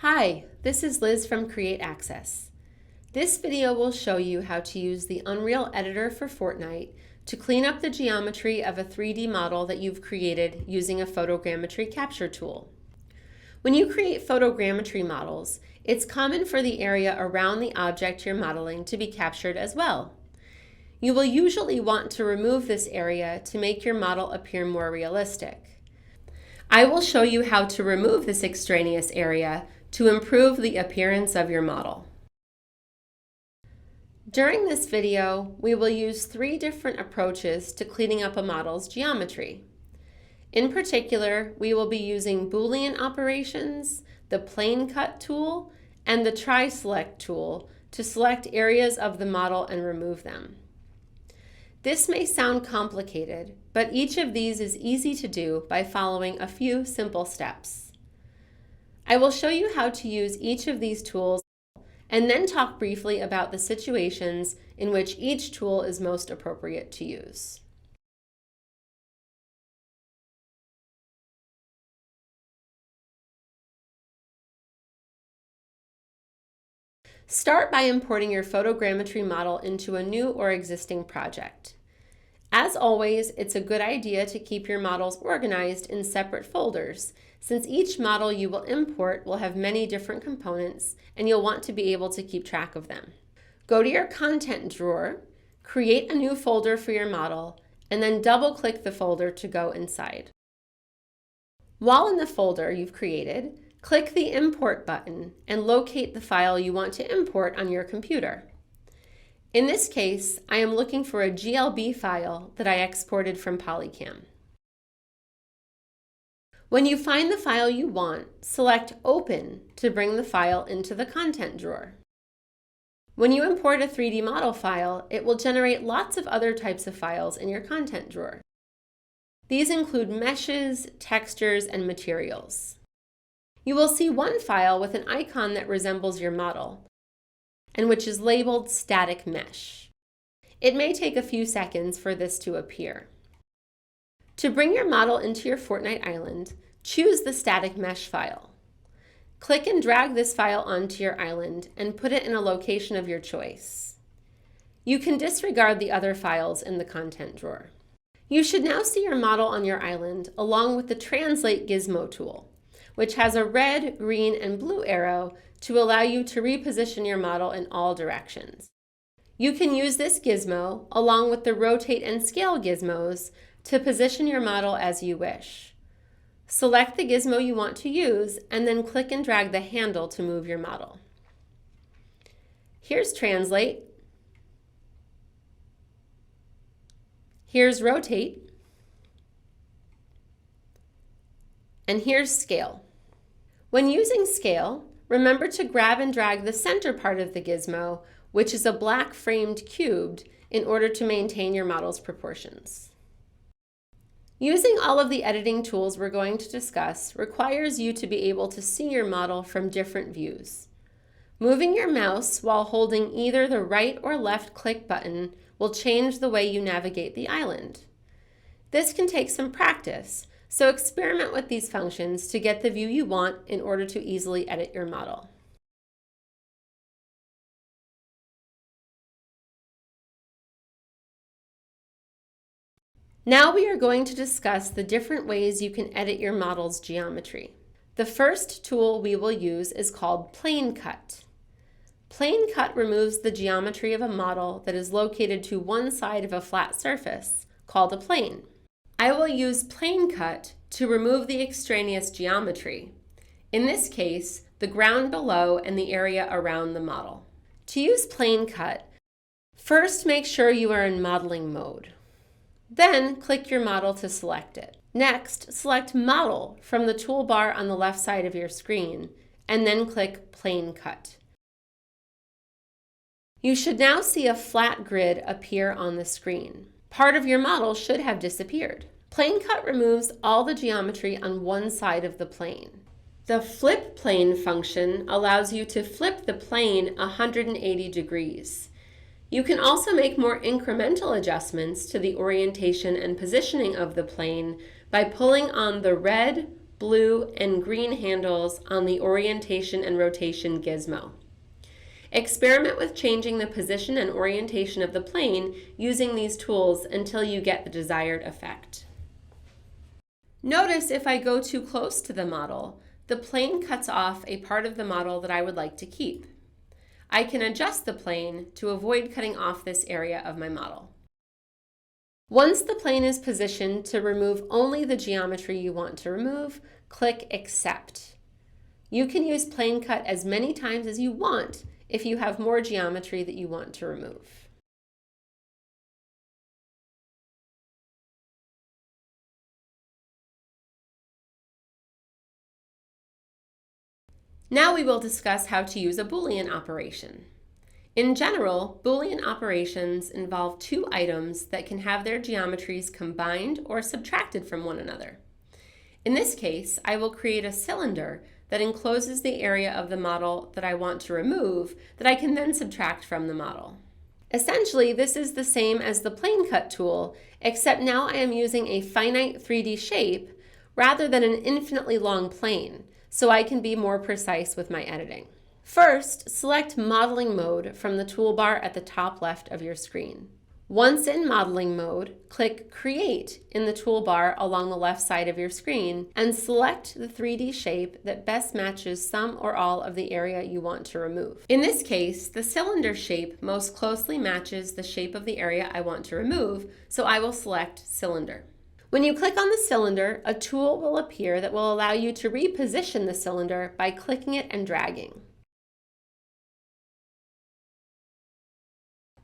Hi, this is Liz from Create Access. This video will show you how to use the Unreal Editor for Fortnite to clean up the geometry of a 3D model that you've created using a photogrammetry capture tool. When you create photogrammetry models, it's common for the area around the object you're modeling to be captured as well. You will usually want to remove this area to make your model appear more realistic. I will show you how to remove this extraneous area to improve the appearance of your model. During this video, we will use 3 different approaches to cleaning up a model's geometry. In particular, we will be using Boolean operations, the plane cut tool, and the try select tool to select areas of the model and remove them. This may sound complicated, but each of these is easy to do by following a few simple steps. I will show you how to use each of these tools and then talk briefly about the situations in which each tool is most appropriate to use. Start by importing your photogrammetry model into a new or existing project. As always, it's a good idea to keep your models organized in separate folders, since each model you will import will have many different components and you'll want to be able to keep track of them. Go to your content drawer, create a new folder for your model, and then double-click the folder to go inside. While in the folder you've created, click the Import button and locate the file you want to import on your computer. In this case, I am looking for a GLB file that I exported from Polycam. When you find the file you want, select Open to bring the file into the content drawer. When you import a 3D model file, it will generate lots of other types of files in your content drawer. These include meshes, textures, and materials. You will see one file with an icon that resembles your model, and which is labeled Static Mesh. It may take a few seconds for this to appear. To bring your model into your Fortnite island, choose the Static Mesh file. Click and drag this file onto your island and put it in a location of your choice. You can disregard the other files in the content drawer. You should now see your model on your island along with the Translate Gizmo tool, which has a red, green, and blue arrow to allow you to reposition your model in all directions. You can use this gizmo along with the Rotate and Scale gizmos to position your model as you wish. Select the gizmo you want to use and then click and drag the handle to move your model. Here's Translate. Here's Rotate. And here's Scale. When using Scale, remember to grab and drag the center part of the gizmo, which is a black framed cube, in order to maintain your model's proportions. Using all of the editing tools we're going to discuss requires you to be able to see your model from different views. Moving your mouse while holding either the right or left click button will change the way you navigate the island. This can take some practice, so experiment with these functions to get the view you want in order to easily edit your model. Now we are going to discuss the different ways you can edit your model's geometry. The first tool we will use is called Plane Cut. Plane Cut removes the geometry of a model that is located to one side of a flat surface, called a plane. I will use Plane Cut to remove the extraneous geometry, in this case, the ground below and the area around the model. To use Plane Cut, first make sure you are in modeling mode. Then click your model to select it. Next, select Model from the toolbar on the left side of your screen, and then click Plane Cut. You should now see a flat grid appear on the screen. Part of your model should have disappeared. Plane Cut removes all the geometry on one side of the plane. The Flip Plane function allows you to flip the plane 180 degrees. You can also make more incremental adjustments to the orientation and positioning of the plane by pulling on the red, blue, and green handles on the orientation and rotation gizmo. Experiment with changing the position and orientation of the plane using these tools until you get the desired effect. Notice if I go too close to the model, the plane cuts off a part of the model that I would like to keep. I can adjust the plane to avoid cutting off this area of my model. Once the plane is positioned to remove only the geometry you want to remove, click Accept. You can use plane cut as many times as you want if you have more geometry that you want to remove. Now we will discuss how to use a Boolean operation. In general, Boolean operations involve two items that can have their geometries combined or subtracted from one another. In this case, I will create a cylinder that encloses the area of the model that I want to remove that I can then subtract from the model. Essentially, this is the same as the plane cut tool, except now I am using a finite 3D shape rather than an infinitely long plane, so I can be more precise with my editing. First, select Modeling Mode from the toolbar at the top left of your screen. Once in modeling mode, click Create in the toolbar along the left side of your screen and select the 3D shape that best matches some or all of the area you want to remove. In this case, the cylinder shape most closely matches the shape of the area I want to remove, so I will select Cylinder. When you click on the cylinder, a tool will appear that will allow you to reposition the cylinder by clicking it and dragging.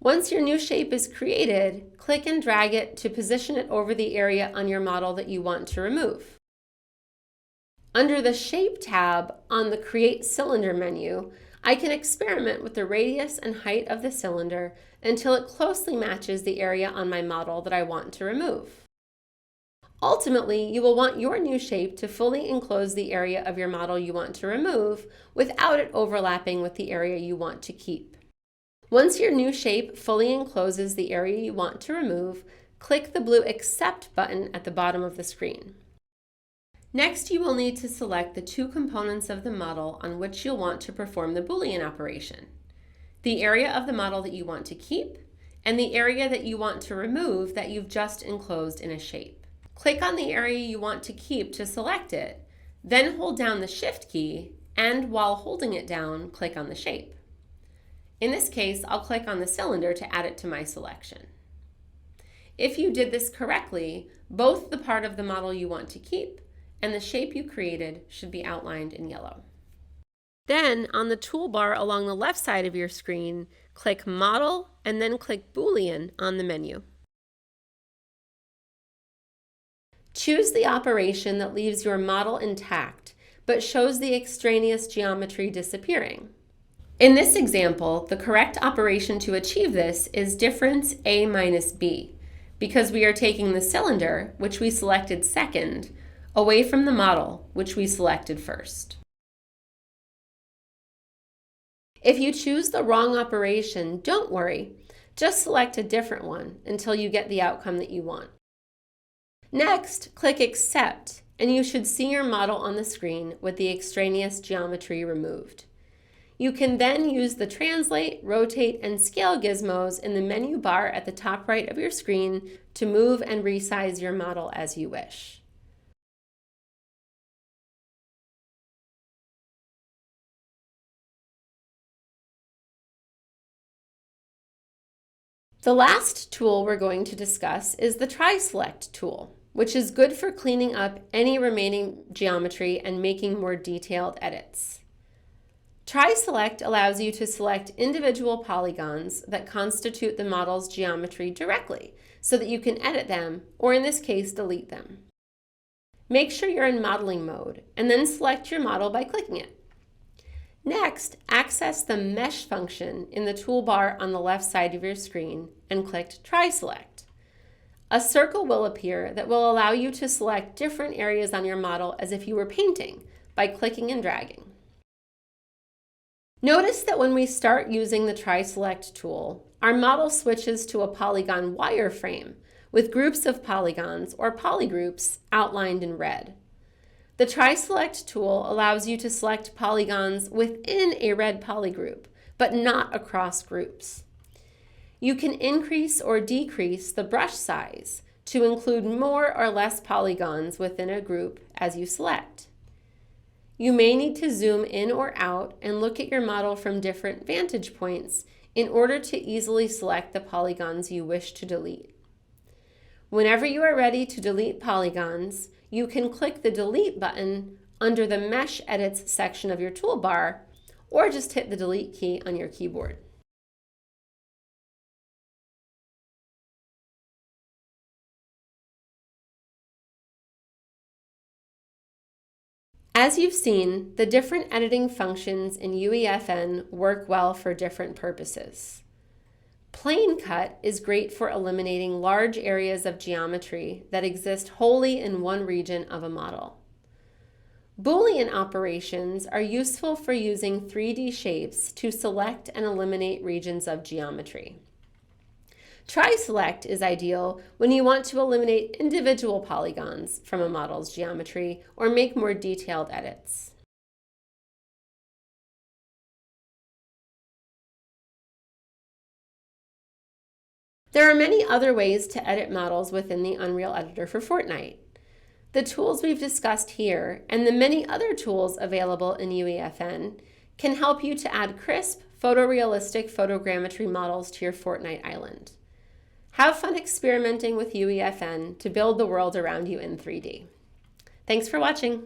Once your new shape is created, click and drag it to position it over the area on your model that you want to remove. Under the Shape tab on the Create Cylinder menu, I can experiment with the radius and height of the cylinder until it closely matches the area on my model that I want to remove. Ultimately, you will want your new shape to fully enclose the area of your model you want to remove without it overlapping with the area you want to keep. Once your new shape fully encloses the area you want to remove, click the blue Accept button at the bottom of the screen. Next, you will need to select the two components of the model on which you'll want to perform the Boolean operation: the area of the model that you want to keep and the area that you want to remove that you've just enclosed in a shape. Click on the area you want to keep to select it, then hold down the Shift key, and while holding it down, click on the shape. In this case, I'll click on the cylinder to add it to my selection. If you did this correctly, both the part of the model you want to keep and the shape you created should be outlined in yellow. Then, on the toolbar along the left side of your screen, click Model and then click Boolean on the menu. Choose the operation that leaves your model intact but shows the extraneous geometry disappearing. In this example, the correct operation to achieve this is difference A minus B, because we are taking the cylinder, which we selected second, away from the model, which we selected first. If you choose the wrong operation, don't worry. Just select a different one until you get the outcome that you want. Next, click Accept, and you should see your model on the screen with the extraneous geometry removed. You can then use the Translate, Rotate, and Scale gizmos in the menu bar at the top right of your screen to move and resize your model as you wish. The last tool we're going to discuss is the Try-Select tool, which is good for cleaning up any remaining geometry and making more detailed edits. Try-Select allows you to select individual polygons that constitute the model's geometry directly so that you can edit them, or in this case, delete them. Make sure you're in modeling mode and then select your model by clicking it. Next, access the Mesh function in the toolbar on the left side of your screen and click Try-Select. A circle will appear that will allow you to select different areas on your model as if you were painting by clicking and dragging. Notice that when we start using the Try-Select tool, our model switches to a polygon wireframe with groups of polygons or polygroups outlined in red. The Try Select tool allows you to select polygons within a red polygroup, but not across groups. You can increase or decrease the brush size to include more or less polygons within a group as you select. You may need to zoom in or out and look at your model from different vantage points in order to easily select the polygons you wish to delete. Whenever you are ready to delete polygons, you can click the Delete button under the Mesh Edits section of your toolbar, or just hit the Delete key on your keyboard. As you've seen, the different editing functions in UEFN work well for different purposes. Plane cut is great for eliminating large areas of geometry that exist wholly in one region of a model. Boolean operations are useful for using 3D shapes to select and eliminate regions of geometry. Try Select is ideal when you want to eliminate individual polygons from a model's geometry or make more detailed edits. There are many other ways to edit models within the Unreal Editor for Fortnite. The tools we've discussed here and the many other tools available in UEFN can help you to add crisp, photorealistic photogrammetry models to your Fortnite island. Have fun experimenting with UEFN to build the world around you in 3D. Thanks for watching.